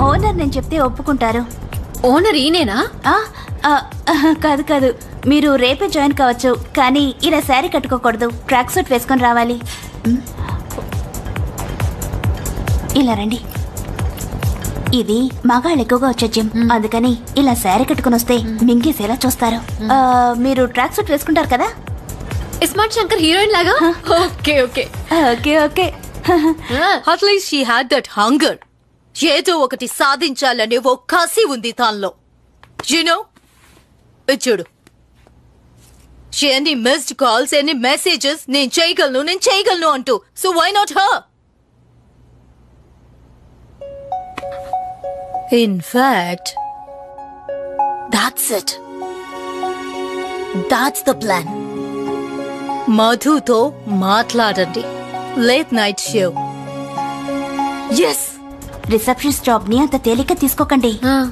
Owner నేను చెప్తే ఒప్పుకుంటారు. ఓనర్ ఈనేనా? కాదు కాదు, మీరు రేపే జాయిన్ కావచ్చు, కానీ ఇలా శారీ కట్టుకోకూడదు, ట్రాక్ సూట్ వేసుకొని రావాలి. ఇలా రండి. ఇది మగాళ్ళు ఎక్కువగా వచ్చే జిమ్, అందుకని ఇలా శారీ కట్టుకుని వస్తే మింగేసేలా చూస్తారు. మీరు ట్రాక్ సూట్ వేసుకుంటారు కదా? ఇస్మార్ట్ శంకర్ హీరోయిన్ లాగా. Okay okay okay okay. At least she had that hunger. ఏదో ఒకటి సాధించాలనే ఓ కసి ఉంది తాన్లో. యూనో, చూడు, ఎన్ని మిస్డ్ కాల్స్, ఎన్ని మెసేజెస్, నేను చేయగలను అంటూ. So why not her? In fact, that's it. That's the plan. మధుతో మాట్లాడండి. Late night show. Yes. Receptionist job ని అంత తేలిక తీసుకోకండి.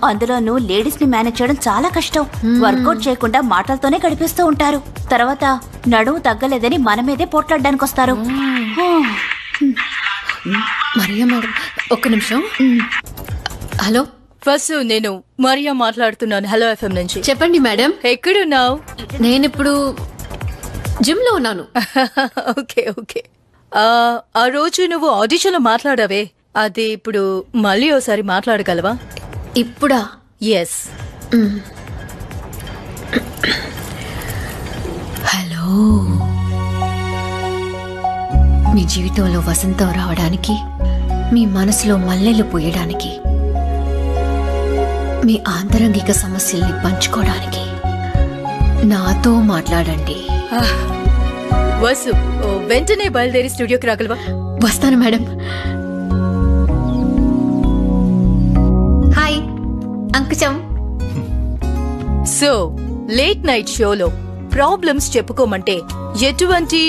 అందులోనూ లేడీస్ ని మేనేజ్ చేయడం చాలా కష్టం. వర్కౌట్ చేయకుండా మాటలతోనే గడిపిస్తూ ఉంటారు. తర్వాత నడువు తగ్గలేదని మన మీదే పోట్లాడడానికి వస్తారు. మరియా మేడం, ఒక్క నిమిషం. హలో, ఫస్ట్ నేను మరియా మాట్లాడుతున్నాను. హలో FM నుంచి. చెప్పండి మేడం. ఎక్కడున్నావు? నేనిప్పుడు జిమ్ లో ఉన్నాను. Okay okay. ఆ రోజు నువ్వు ఆడిషన్ లో మాట్లాడావే, అది ఇప్పుడు మళ్ళీ ఒకసారి మాట్లాడగలవా? ఇప్పుడా? ఎస్. హలో, మీ జీవితంలో వసంతం రావడానికి, మీ మనసులో మల్లెలు పూయడానికి, మీ ఆంతరంగిక సమస్యల్ని పంచుకోవడానికి నాతో మాట్లాడండి. వసు, వెంటనే బయలుదేరి స్టూడియోకి రాగలవా? వస్తాను madam. Hi Ankusham. So late night షోలో ప్రాబ్లమ్స్ చెప్పుకోమంటే ఎటువంటి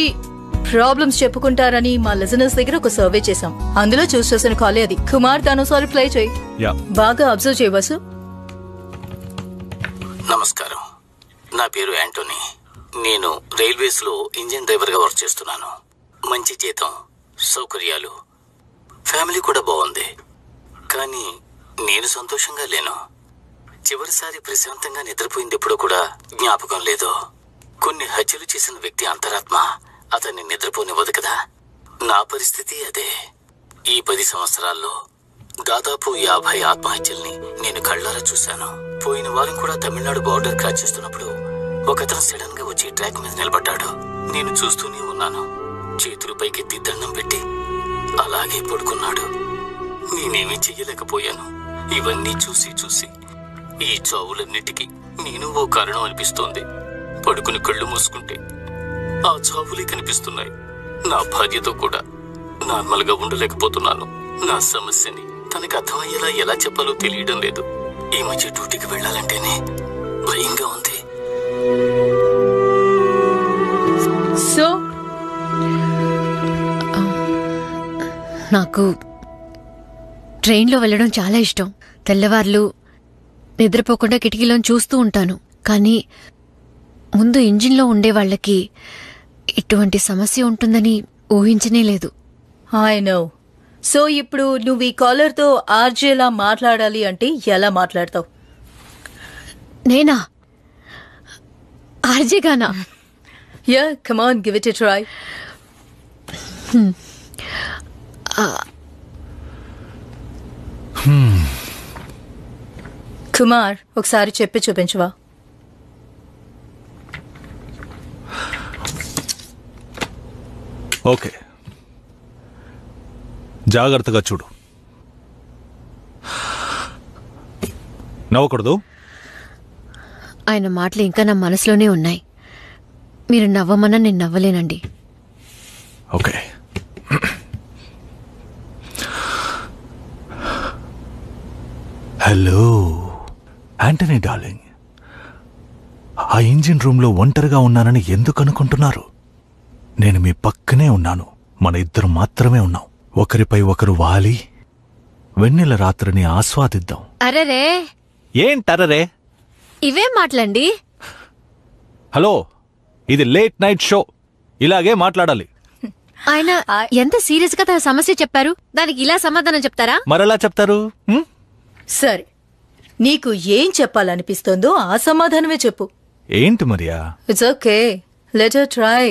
ప్రాబ్లమ్స్ చెప్పుకుంటారని మా లిజనర్స్ దగ్గర ఒక సర్వే చేశాం. అందులో చూస్ చేసిన కాలే అది. కుమార్, తను సారీ ప్లే చేయి. బాగా అబ్జర్వ్ చేయవసు. నమస్కారం, నా పేరు యాంటోనీ. నేను రైల్వేస్ లో ఇంజిన్ డ్రైవర్ గా వర్క్ చేస్తున్నాను. మంచి జీతం, సౌకర్యాలు, ఫ్యామిలీ కూడా బాగుంది. కానీ నేను సంతోషంగా లేను. చివరిసారి ప్రశాంతంగా నిద్రపోయింది ఎప్పుడో కూడా జ్ఞాపకం లేదు. కొన్ని హత్యలు చేసిన వ్యక్తి అంతరాత్మ అతన్ని నిద్రపోనివ్వదు కదా. నా పరిస్థితి అదే. ఈ 10 సంవత్సరాల్లో దాదాపు 50 ఆత్మహత్యల్ని నేను కళ్ళారా చూశాను. పోయిన వారం కూడా తమిళనాడు బార్డర్ క్రాస్ చేస్తున్నప్పుడు ఒకతను సడన్ గా వచ్చి ట్రాక్ మీద నిలబడ్డాడు. నేను చూస్తూనే ఉన్నాను. చేతులు పైకెత్తి దండం పెట్టి అలాగే పడుకున్నాడు. నేనేమీ చెయ్యలేకపోయాను. ఇవన్నీ చూసి చూసి ఈ చావులన్నిటికీ నేను ఓ కారణం అనిపిస్తోంది. పడుకుని కళ్ళు మూసుకుంటే ఆ చావులే కనిపిస్తున్నాయి. నా భార్యతో కూడా నార్మల్ గా ఉండలేకపోతున్నాను. నా సమస్యని తనకు అర్థమయ్యేలా ఎలా చెప్పాలో తెలియడం లేదు. ఈ మధ్య డ్యూటీకి వెళ్ళాలంటేనే భయంగా ఉంది. సో నాకు ట్రైన్లో వెళ్ళడం చాలా ఇష్టం. తెల్లవార్లు నిద్రపోకుండా కిటికీలో చూస్తూ ఉంటాను. కానీ ముందు ఇంజిన్లో ఉండే వాళ్ళకి ఇటువంటి సమస్య ఉంటుందని ఊహించనే లేదు. I know. సో ఇప్పుడు నువ్వు ఈ కాలర్తో ఆర్జేలా మాట్లాడాలి అంటే ఎలా మాట్లాడతావు? నేనా? ఆర్జేగానా? Yeah, come on, give it a try. Kumar, ఒకసారి చెప్పి చూపించవా? ఓకే, జాగ్రత్తగా చూడు. నవ్వకూడదు. ఆయన మాటలు ఇంకా నా మనసులోనే ఉన్నాయి. మీరు నవ్వమన్నా నేను నవ్వలేనండి. ఓకే. హలో యాంటనీ డార్లింగ్, ఆ ఇంజిన్ రూమ్లో ఒంటరిగా ఉన్నానని ఎందుకు అనుకుంటున్నారు? నేను మీ పక్కనే ఉన్నాను. మన ఇద్దరు మాత్రమే ఉన్నాం. ఒకరిపై ఒకరు వాలి వెన్నెల రాత్రిని ఆస్వాదిద్దాం. అరెరే, ఏంటరరే? ఇవేం మాటలండి? హలో, ఇది లేట్ నైట్ షో, ఇలాగే మాట్లాడాలి. ఆయన ఎంత సీరియస్ గా తన సమస్య చెప్పారు, దానికి ఇలా సమాధానం చెప్తారా? మరెలా చెప్తారు? సరే, నీకు ఏం చెప్పాలనిపిస్తోందో ఆ సమాధానమే చెప్పు. ఏంటి Maria? It's okay, let her try.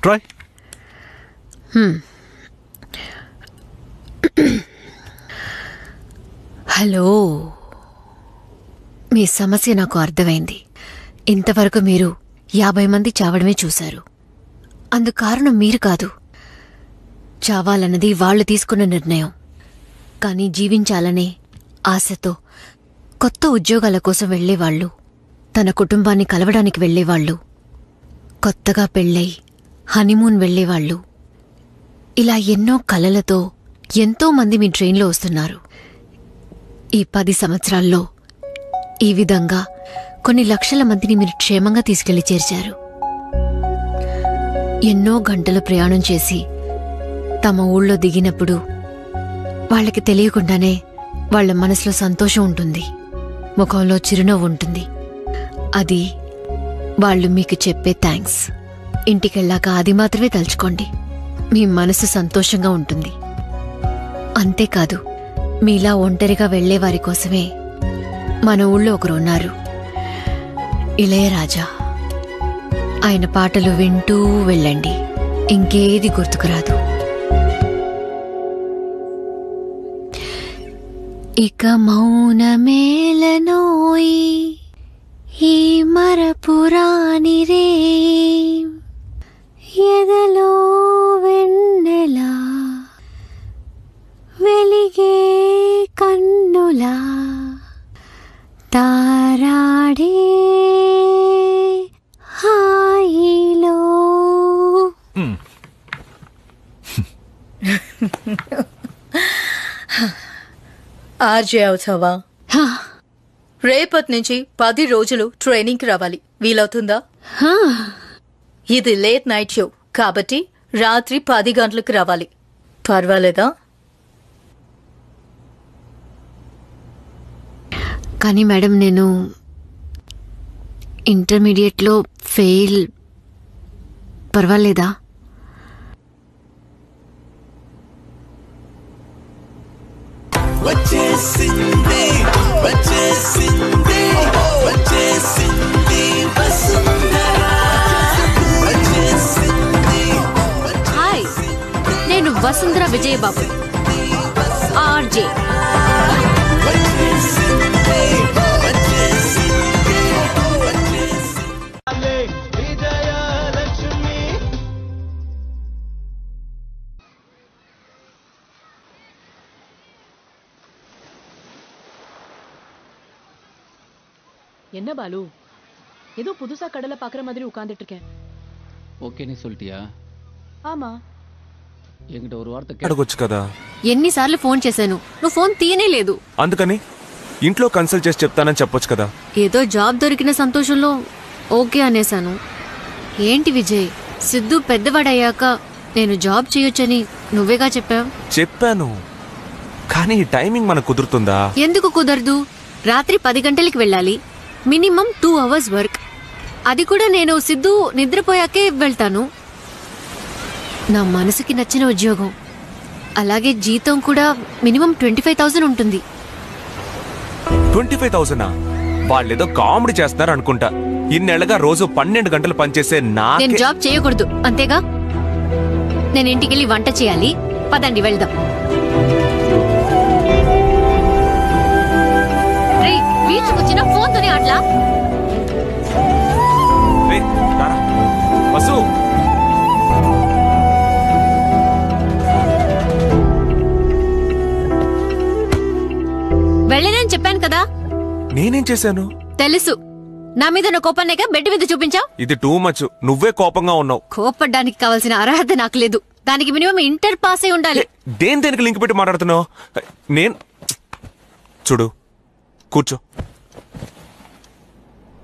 Try. Hello, మీ సమస్య నాకు అర్థమైంది. ఇంతవరకు మీరు 50 మంది చావడమే చూశారు. అందుకు కారణం మీరు కాదు. చావాలన్నది వాళ్ళు తీసుకున్న నిర్ణయం. కానీ జీవించాలనే ఆశతో కొత్త ఉద్యోగాల కోసం వెళ్లేవాళ్లు, తన కుటుంబాన్ని కలవడానికి వెళ్లేవాళ్లు, కొత్తగా పెళ్ళై హనీమూన్ వెళ్లేవాళ్లు, ఇలా ఎన్నో కలలతో ఎంతో మంది మీ ట్రైన్లో వస్తున్నారు. ఈ 10 సంవత్సరాల్లో ఈ విధంగా కొన్ని లక్షల మందిని మీరు క్షేమంగా తీసుకెళ్లి చేర్చారు. ఎన్నో గంటల ప్రయాణం చేసి తమ ఊళ్ళో దిగినప్పుడు వాళ్ళకి తెలియకుండానే వాళ్ల మనసులో సంతోషం ఉంటుంది, ముఖంలో చిరునవ్వు ఉంటుంది. అది వాళ్ళు మీకు చెప్పే థ్యాంక్స్. ఇంటికెళ్ళాక అది మాత్రమే తలుచుకోండి, మీ మనసు సంతోషంగా ఉంటుంది. అంతేకాదు, మీలా ఒంటరిగా వెళ్లేవారి కోసమే మన ఊళ్ళో ఒకరున్నారు, ఇళయరాజా. ఆయన పాటలు వింటూ వెళ్ళండి, ఇంకేది గుర్తుకురాదు. ఇక మౌనమేలనోయి ఈ మరపురాని రే, ఎదలో వెన్నెలా వెలిగే కన్నులా తారాడే హాయిలో. ఆర్జే అవుతావా? రేపటి నుంచి 10 రోజులు ట్రైనింగ్కి రావాలి. వీలవుతుందా? ఇది లేట్ నైట్ షో కాబట్టి రాత్రి 10 గంటలకు రావాలి. పర్వాలేదా? కానీ మేడం, నేను ఇంటర్మీడియట్లో ఫెయిల్. పర్వాలేదా? హాయ్, నేను వసుంధర విజయబాబు, ఆర్జే. என்ன பாலு, ஏதோ புதுசா கடலை பாக்குற மாதிரி உட்கார்ந்துட்டு இருக்கேன். ఓకేని சொல்லிட்டியா? ஆமா, என்கிட்ட ஒரு வார்த்தை అడగొచ్చు కదా. ఎన్నిసార్లు ఫోన్ చేశాను, నువ్వు ఫోన్ తీయనే లేదు. అందుకని ఇంట్లో కన్సల్ట్ చేసి చెప్తానని చెప్పొచ్చు కదా. ఏదో జాబ్ దొరికిన సంతోషంలో ఓకే అనేశాను. ఏంటి విజయ్, సిద్ధు పెద్దవాడయ్యాక నేను జాబ్ చేయొచ్చని నువ్వేగా చెప్పావు. చెప్పాను, కానీ ఈ టైమింగ్ మనకు కుదురుతుందా? ఎందుకు కుదరదు? రాత్రి 10 గంటలకి వెళ్ళాలి, మినిమం 2 hours వర్క్. అది కూడా నేను సిద్ధు నిద్రపోయాకే వెళ్తాను. నా మనసుకి నచ్చిన ఉద్యోగం, అలాగే జీతం కూడా మినిమం 25,000 ఉంటుంది. 25,000? వాళ్ళేదో కామెడీ చేస్తున్నారు అనుకుంటా. ఇన్నేళ్లగా రోజు 12 గంటలు పనిచేసే నేను జాబ్ చేయకూడదు అంతేగా? నేను ఇంటికెళ్ళి వంట చేయాలి. పదండి వెళ్దాం. బీచ్కి వచ్చిన ఫోన్తోనే అట్లా. వసు, వెళ్ళేనని చెప్పాను కదా. నేనేం చేశాను? తెలుసు, నా మీద నా కోపాన్నేగా బెడ్ మీద చూపించావు. ఇది టూ మచ్. నువ్వే కోపంగా ఉన్నావు. కోపడ్డానికి కావాల్సిన అర్హత నాకు లేదు. దానికి మినిమం ఇంటర్ పాస్ అయి ఉండాలి. దేనికి లింక్ పెట్టి మాట్లాడుతున్నావు? నేను చూడు, కూర్చో.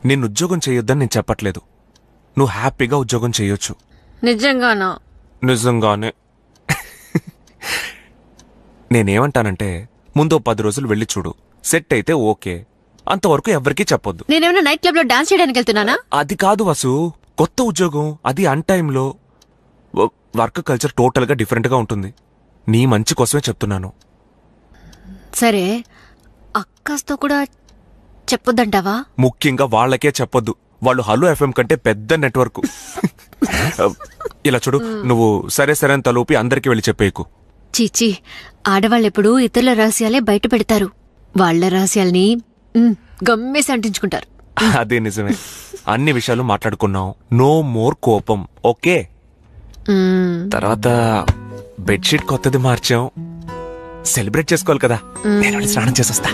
నేను ఉద్యోగం చేయొద్దని నేను చెప్పట్లేదు. నువ్వు హ్యాపీగా ఉద్యోగం చేయొచ్చు. నిజంగానా? నిజంగానే. నేనేమంటానంటే, ముందు 10 రోజులు వెళ్ళి చూడు. సెట్ అయితే ఓకే, అంతవరకు ఎవరికీ చెప్పొద్దు. నేనేమైనా నైట్ క్లబ్ లో డాన్స్ చేయడానికి వెళ్తున్నానా? అది కాదు వసు, కొత్త ఉద్యోగం, అది అన్ టైంలో. వర్క్ కల్చర్ టోటల్ గా డిఫరెంట్ గా ఉంటుంది. నీ మంచి కోసమే చెప్తున్నాను. సరే, యాంకర్స్ తో కూడా చెప్పొద్దంటావా? ముఖ్యంగా వాళ్ళకే చెప్పొద్దు. వాళ్ళు హలో ఎఫ్ఎం కంటే పెద్ద నెట్వర్క్. ఇలా చూడు, నువ్వు సరే సరే అని తలూపి అందరికి వెళ్ళి చెప్పేయకు. చీచి, ఆడవాళ్ళెప్పుడూ ఇతరుల రహస్యాలే బయట పెడతారు. వాళ్ల రహస్యాల్ని గమ్మేసి అంటించుకుంటారు. అదే నిజమే. అన్ని విషయాలు మాట్లాడుకున్నాం. నో మోర్ కోపం, ఓకే? తర్వాత బెడ్షీట్ కొత్తది మార్చాం. సెలబ్రేట్ చేసుకోవాలి కదా. నేను స్నానం చేసొస్తా.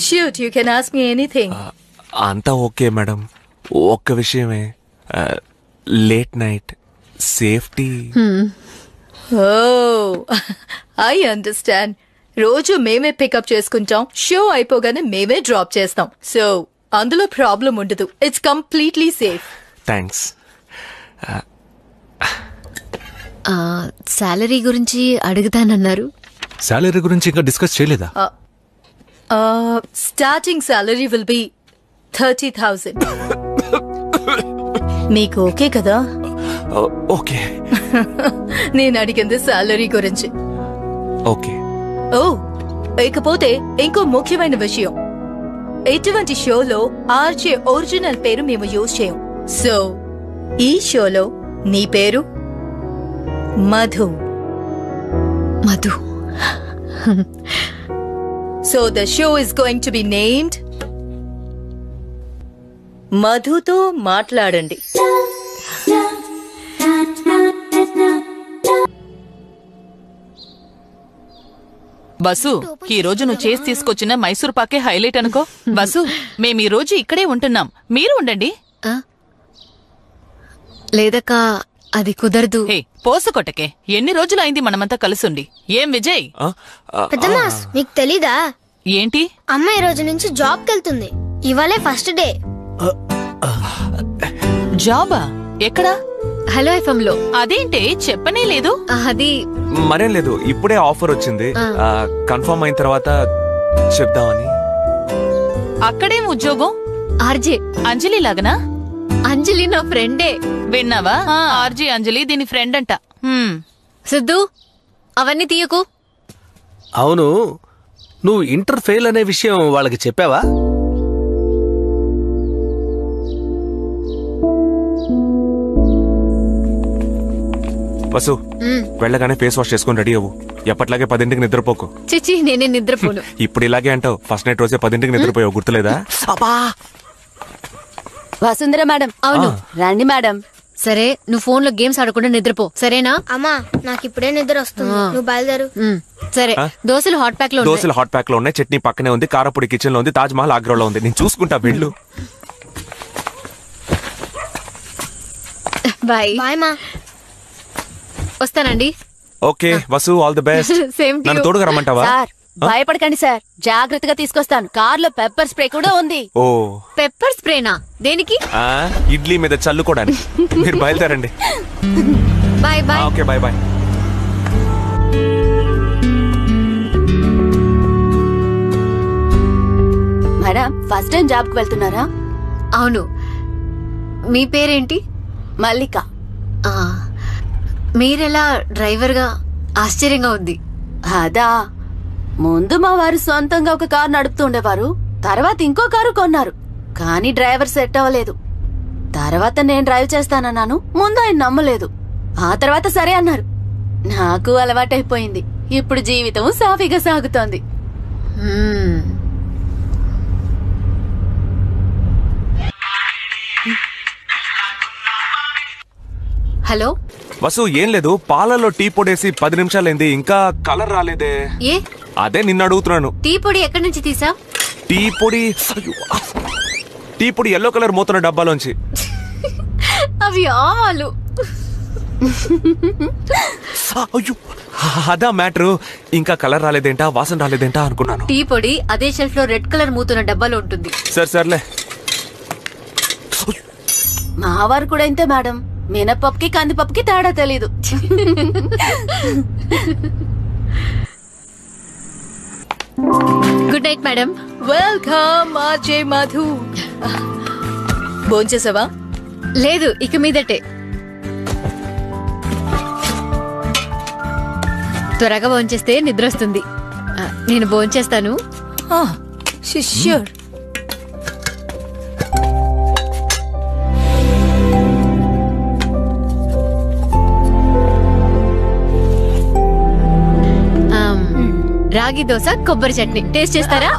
Shoot, you can ask me anything. అంతా ఓకే మేడం. ఒక్క విషయమే, late night safety. Oh, I understand. రోజు మేమే పికప్ చేసుకుంటాం, షో అయిపోగానే మేమే డ్రాప్ చేస్తాం. సో అందులో ప్రాబ్లం ఉండదు. It's completely safe. Thanks. Salary గురించి అడుగుతానన్నారు. శాలరీ గురించి ఇంకా డిస్కస్ చేయలేదా? Starting salary will be 30,000. మీకు ఓకే కదా? ఓకే. నేను అడిగింది సాలరీ గురించి. ఓకే. ఓ, ఇకపోతే ఇంకో ముఖ్యమైన విషయం, ఎటువంటి షోలో ఆర్జే ఒరిజినల్ పేరు మేము యూజ్ చేయం. సో ఈ షోలో నీ పేరు Madhu. Madhu. So the show is going to be named మధుతో మాట్లాడండి. బసు, ఈ రోజు నువ్వు చేసి తీసుకొచ్చిన మైసూర్ పాకే హైలైట్ అనుకో. బసు, మేము ఈ రోజు ఇక్కడే ఉంటున్నాం, మీరు ఉండండి. లేదక్క, అది కుదరదు. హే, పోసకొట్టకే. ఎన్ని రోజులైంది మనమంతా కలుసుండి. ఏం విజయ్? పెద్దమాస్, మీకు తెలీదా? ఏంటి? అమ్మ ఈ రోజు నుంచి జాబ్ కెళ్తుంది. ఇవాళే ఫస్ట్ డే. జాబా? ఎక్కడా? హలో ఎఫ్ఎం లో. అదేంటే చెప్పనే లేదు? అది మరేం లేదు, ఇప్పుడే ఆఫర్ వచ్చింది. కన్ఫర్మ్ అయిన తర్వాత చెప్దామని. అక్కడేం ఉద్యోగం? ఆర్జే. అంజలి లాగనా? అంజలి నా ఫ్రెండే. విన్నావా? ఆర్జే అంజలి దీని ఫ్రెండ్ అంట. సిద్ధు, అవన్నీ తీయకు. అవును, నువ్వు ఇంటర్ ఫెయిల్ అనే విషయం వాళ్ళకి చెప్పావా? వసు, వెళ్ళగానే ఫేస్ వాష్ చేసుకుని రెడీ అవ్వు. ఎప్పట్లాగే 10ంటికి నిద్రపోకు. చిచి, నేనే నిద్రపోను. ఇప్పుడు ఇలాగే అంటావు. ఫస్ట్ నైట్ రోజే 10ంటికి నిద్రపోయావు, గుర్తులేదా? వసుంధర మేడం. అవును, రండి మేడం. సరే, నువ్వు ఫోన్ లో గేమ్స్ ఆడకుండా నిద్రపో, సరేనా? అమ్మా, నాకు ఇప్పుడే నిద్ర వస్తుంది, నువ్వు బయలుదేరు. సరే. దోశలు హాట్ ప్యాక్ లో ఉన్నాయి. దోశలు హాట్ ప్యాక్ లో ఉన్నాయి, చట్నీ పక్కనే ఉంది, కారపొడి కిచెన్ లో ఉంది, తాజ్ మహల్ ఆగ్రాలో ఉంది. నేను చూసుకుంటా, వెళ్ళు. బాయ్. బాయ్ మా. వస్తానండి. Okay Vasu, all the best. నన్ను తోడుగా రమ్మంటావా? సార్, భయపడకండి సార్, జాగ్రత్తగా తీసుకొస్తాను. కార్ లో పెప్పర్ స్ప్రే కూడా ఉంది. ఓ, పెప్పర్ స్ప్రేనా? దేనికి? ఇడ్లీ మీద చల్లుకోవడానికి. మీరు బయలుదేరండి. Bye bye. Okay, bye bye. Madam, first time job కు వెళ్తున్నారా? అవును. మీ పేరేంటి? మల్లిక. మీరెలా డ్రైవర్ గా? ఆశ్చర్యంగా ఉంది. అదా, ముందు మా వారు సొంతంగా ఒక కారు నడుపుతూ ఉండేవారు. తర్వాత ఇంకో కారు కొన్నారు, కానీ డ్రైవర్ సెట్ అవ్వలేదు. తర్వాత నేను డ్రైవ్ చేస్తానన్నాను. ముందు ఆయన నమ్మలేదు, ఆ తర్వాత సరే అన్నారు. నాకు అలవాటైపోయింది. ఇప్పుడు జీవితం సాఫీగా సాగుతోంది. హలో వసు, ఏం లేదు, పాలలో టీ పొడేసి 10 నిమిషాలైంది, ఇంకా కలర్ రాలేదే. ఏ? అదే నిన్ను అడుగుతున్నాను. టీ పొడి ఎక్కడి నుంచి తీసా? టీ పొడి ఎల్లో కలర్ మోతున్న డబ్బాలోంచి. అవి ఆవాలు. అయ్యో, అదా మ్యాటర్. ఇంకా కలర్ రాలేదేంటా, వాసన రాలేదేంటా అనుకున్నాను. టీ పొడి అదే షెల్ఫ్ లో రెడ్ కలర్ మూతున్న డబ్బాలో ఉంటుంది. సర్లే. మా వారు కూడా ఇంతే మేడం. మినపప్పుకి కందిపప్పుకి తేడా తెలీదు. Good night madam. Welcome RJ Madhu. భోంచేసావా? లేదు, ఇక మీదటే. త్వరగా భోంచేస్తే నిద్ర వస్తుంది. నేను భోంచేస్తాను. ష్యూర్. రాగి దోశ, కొబ్బరి చట్నీ టేస్ట్ చేస్తారా?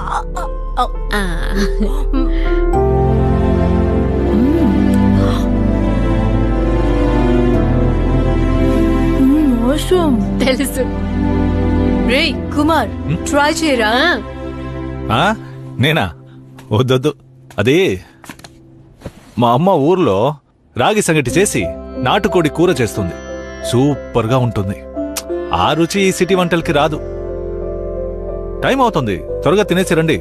తెలుసు. రే కుమార్, ట్రై చేయరా? నేనా? వద్దొద్దు. అది మా అమ్మ ఊర్లో రాగి సంగటి చేసి నాటుకోడి కూర చేస్తుంది. సూపర్గా ఉంటుంది. ఆ రుచి ఈ సిటీ వంటలకి రాదు. టైం అవుతుంది, త్వరగా తినేసి రండి.